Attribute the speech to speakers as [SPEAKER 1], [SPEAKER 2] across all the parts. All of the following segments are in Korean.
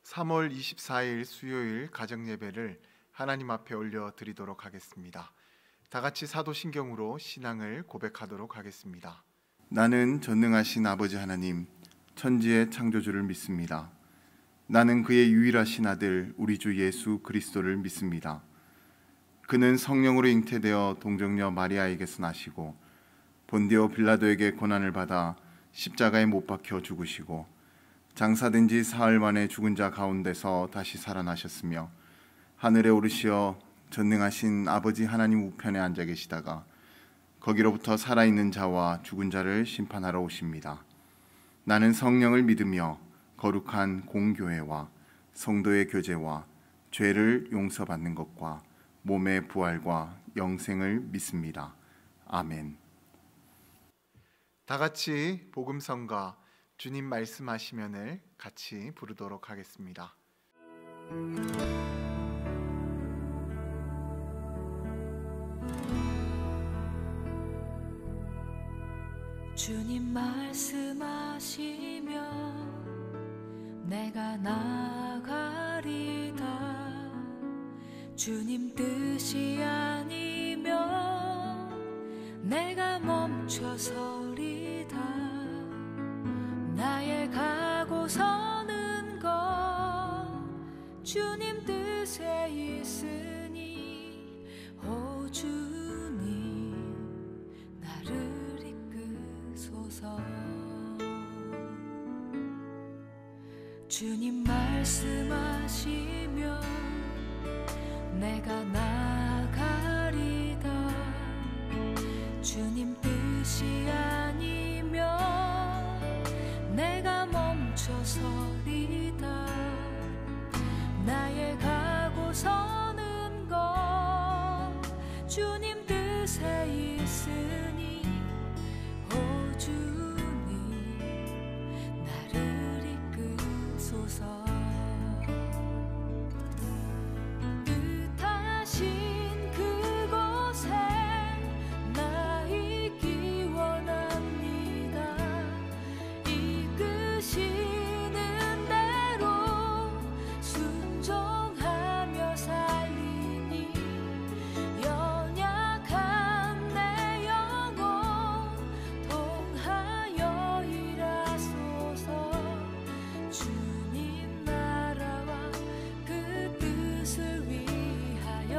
[SPEAKER 1] 3월 24일 수요일 가정예배를 하나님 앞에 올려드리도록 하겠습니다. 다 같이 사도신경으로 신앙을 고백하도록 하겠습니다. 나는 전능하신 아버지 하나님, 천지의 창조주를 믿습니다. 나는 그의 유일하신 아들 우리 주 예수 그리스도를 믿습니다. 그는 성령으로 잉태되어 동정녀 마리아에게서 나시고 본디오 빌라도에게 고난을 받아 십자가에 못 박혀 죽으시고 장사된 지 사흘 만에 죽은 자 가운데서 다시 살아나셨으며 하늘에 오르시어 전능하신 아버지 하나님 우편에 앉아 계시다가 거기로부터 살아있는 자와 죽은 자를 심판하러 오십니다. 나는 성령을 믿으며 거룩한 공교회와 성도의 교제와 죄를 용서받는 것과 몸의 부활과 영생을 믿습니다. 아멘. 다 같이 복음성가 주님 말씀하시면을 같이 부르도록 하겠습니다.
[SPEAKER 2] 주님 말씀하시면 내가 나가리다. 주님 뜻이 아니면 내가 멈춰서리다. 나의 가고 서는 것 주님 뜻에 있으니 오 주님 나를 이끄소서. 주님 말씀하시면 내가 나가리다. 주님 뜻이 아니면 내가 멈춰서리다. 나의 가고 서는 것 주님 뜻에 있으니 오 주님 나를 이끄소서. 뜻하신 그곳에 나 있기 원합니다. 이끄시는 대로 순종하며 살리니 연약한 내 영혼 통하여 일하소서. 주님 나라와 그 뜻을 위하여.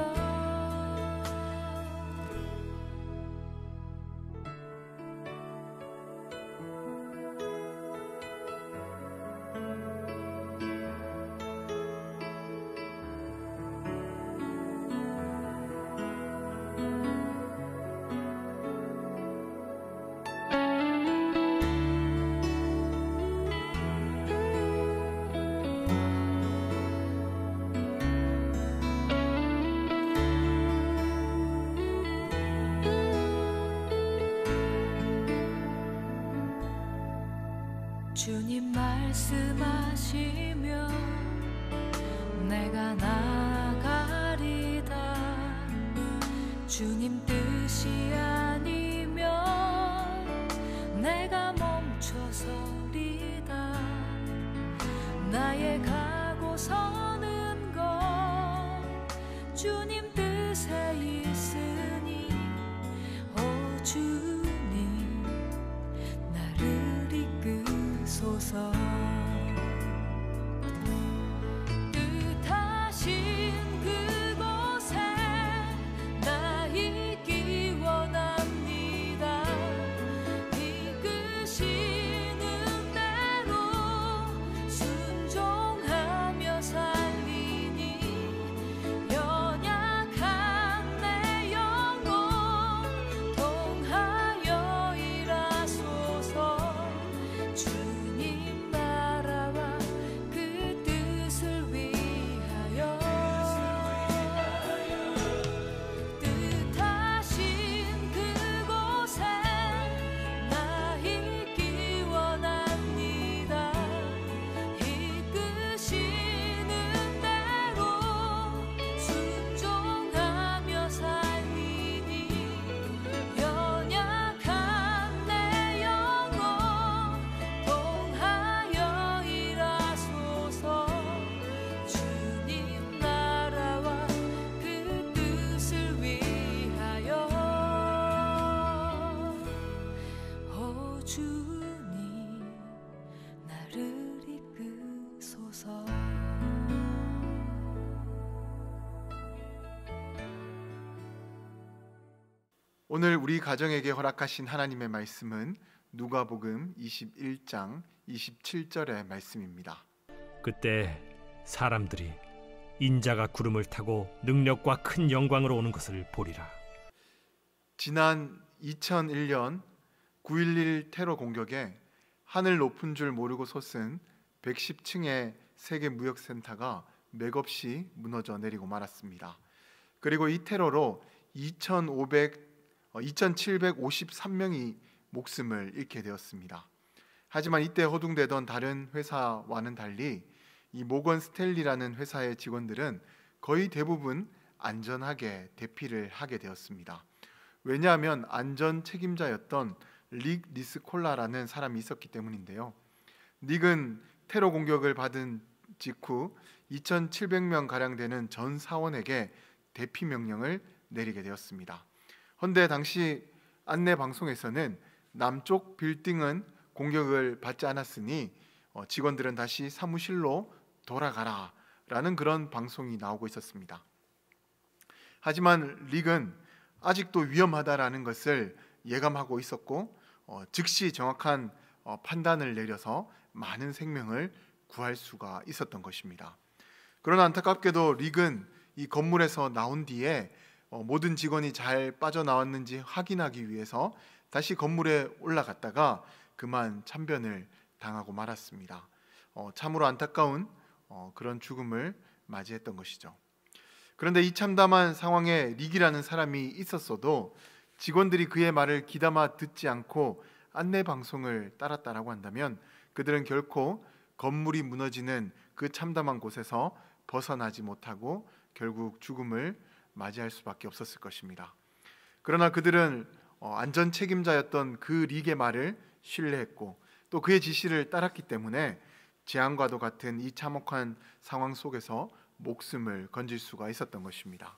[SPEAKER 2] 주님 말씀하시면 내가 나가리다. 주님 뜻이 아니면 내가 멈춰서리다. 나의 가고 서는 것 주님 뜻에 있으니 오 주님 나를 이끄소서. 뜻하신 그곳에 나 있기 원합니다. 이끄시는 대로 순종하며 살리니 연약한 내 영혼 통하여 일하소서. 주님 주님 나를 이끄소서.
[SPEAKER 1] 오늘 우리 가정에게 허락하신 하나님의 말씀은 누가복음 21장 27절의 말씀입니다.
[SPEAKER 3] 그때 사람들이 인자가 구름을 타고 능력과 큰 영광으로 오는 것을 보리라.
[SPEAKER 1] 지난 2001년 9.11 테러 공격에 하늘 높은 줄 모르고 솟은 110층의 세계 무역센터가 맥없이 무너져 내리고 말았습니다. 그리고 이 테러로 2,753명이 목숨을 잃게 되었습니다. 하지만 이때 허둥대던 다른 회사와는 달리 이 모건 스탠리라는 회사의 직원들은 거의 대부분 안전하게 대피를 하게 되었습니다. 왜냐하면 안전 책임자였던 릭 리스콜라라는 사람이 있었기 때문인데요. 릭은 테러 공격을 받은 직후 2,700명 가량 되는 전 사원에게 대피 명령을 내리게 되었습니다. 헌데 당시 안내 방송에서는 남쪽 빌딩은 공격을 받지 않았으니 직원들은 다시 사무실로 돌아가라 라는 그런 방송이 나오고 있었습니다. 하지만 릭은 아직도 위험하다라는 것을 예감하고 있었고 즉시 정확한 판단을 내려서 많은 생명을 구할 수가 있었던 것입니다. 그러나 안타깝게도 릭은 이 건물에서 나온 뒤에 모든 직원이 잘 빠져나왔는지 확인하기 위해서 다시 건물에 올라갔다가 그만 참변을 당하고 말았습니다. 참으로 안타까운 그런 죽음을 맞이했던 것이죠. 그런데 이 참담한 상황에 릭이라는 사람이 있었어도 직원들이 그의 말을 귀담아 듣지 않고 안내 방송을 따랐다라고 한다면 그들은 결코 건물이 무너지는 그 참담한 곳에서 벗어나지 못하고 결국 죽음을 맞이할 수밖에 없었을 것입니다. 그러나 그들은 안전 책임자였던 그 릭의 말을 신뢰했고 또 그의 지시를 따랐기 때문에 재앙과도 같은 이 참혹한 상황 속에서 목숨을 건질 수가 있었던 것입니다.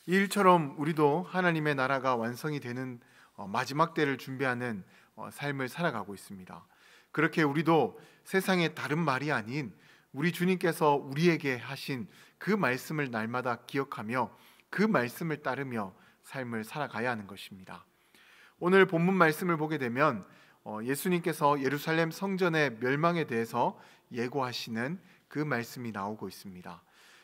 [SPEAKER 1] 이 일처럼 우리도 하나님의 나라가 완성이 되는 마지막 때를 준비하는 삶을 살아가고 있습니다. 그렇게 우리도 세상의 다른 말이 아닌 우리 주님께서 우리에게 하신 그 말씀을 날마다 기억하며 그 말씀을 따르며 삶을 살아가야 하는 것입니다. 오늘 본문 말씀을 보게 되면 예수님께서 예루살렘 성전의 멸망에 대해서 예고하시는 그 말씀이 나오고 있습니다.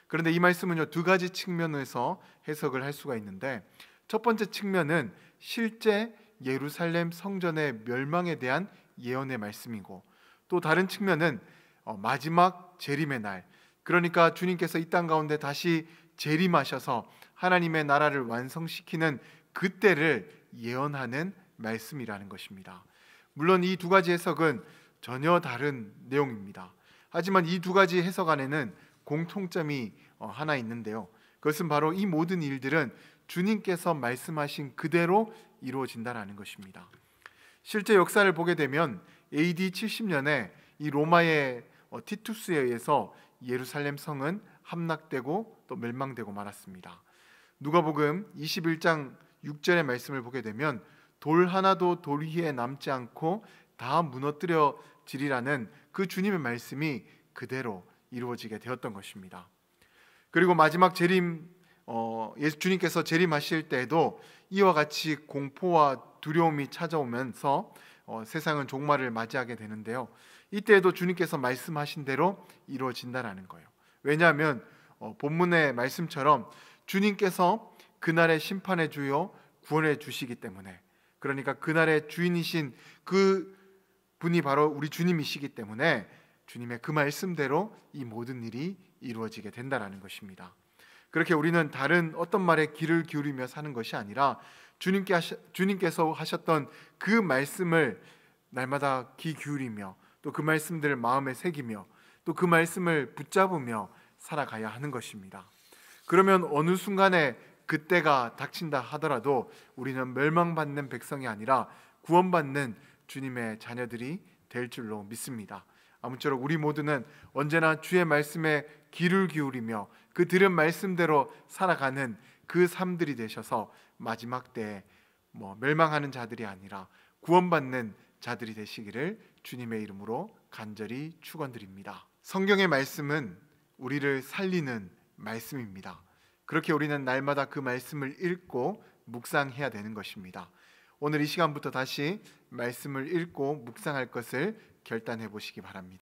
[SPEAKER 1] 그런데 이 말씀은요, 두 가지 측면에서 해석을 할 수가 있는데 첫 번째 측면은 실제 예루살렘 성전의 멸망에 대한 예언의 말씀이고 또 다른 측면은 마지막 재림의 날, 그러니까 주님께서 이 땅 가운데 다시 재림하셔서 하나님의 나라를 완성시키는 그때를 예언하는 말씀이라는 것입니다. 물론 이 두 가지 해석은 전혀 다른 내용입니다. 하지만 이 두 가지 해석 안에는 공통점이 하나 있는데요. 그것은 바로 이 모든 일들은 주님께서 말씀하신 그대로 이루어진다라는 것입니다. 실제 역사를 보게 되면 AD 70년에 이 로마의 티투스에 의해서 예루살렘 성은 함락되고 또 멸망되고 말았습니다. 누가복음 21장 6절의 말씀을 보게 되면 돌 하나도 돌 위에 남지 않고 다 무너뜨려지리라는 그 주님의 말씀이 그대로 이루어지게 되었던 것입니다. 그리고 마지막 재림, 예수 주님께서 재림하실 때에도 이와 같이 공포와 두려움이 찾아오면서 세상은 종말을 맞이하게 되는데요. 이때에도 주님께서 말씀하신 대로 이루어진다라는 거예요. 왜냐하면 본문의 말씀처럼 주님께서 그날의 심판의 주요 구원해 주시기 때문에, 그러니까 그날의 주인이신 그 분이 바로 우리 주님이시기 때문에 주님의 그 말씀대로 이 모든 일이 이루어지게 된다라는 것입니다. 그렇게 우리는 다른 어떤 말에 귀를 기울이며 사는 것이 아니라 주님께서 하셨던 그 말씀을 날마다 귀 기울이며 또 그 말씀들을 마음에 새기며 또 그 말씀을 붙잡으며 살아가야 하는 것입니다. 그러면 어느 순간에 그때가 닥친다 하더라도 우리는 멸망받는 백성이 아니라 구원받는 주님의 자녀들이 될 줄로 믿습니다. 아무쪼록 우리 모두는 언제나 주의 말씀에 귀를 기울이며 그 들은 말씀대로 살아가는 그 삶들이 되셔서 마지막 때에 멸망하는 자들이 아니라 구원받는 자들이 되시기를 주님의 이름으로 간절히 축원드립니다. 성경의 말씀은 우리를 살리는 말씀입니다. 그렇게 우리는 날마다 그 말씀을 읽고 묵상해야 되는 것입니다. 오늘 이 시간부터 다시 말씀을 읽고 묵상할 것을 결단해 보시기 바랍니다.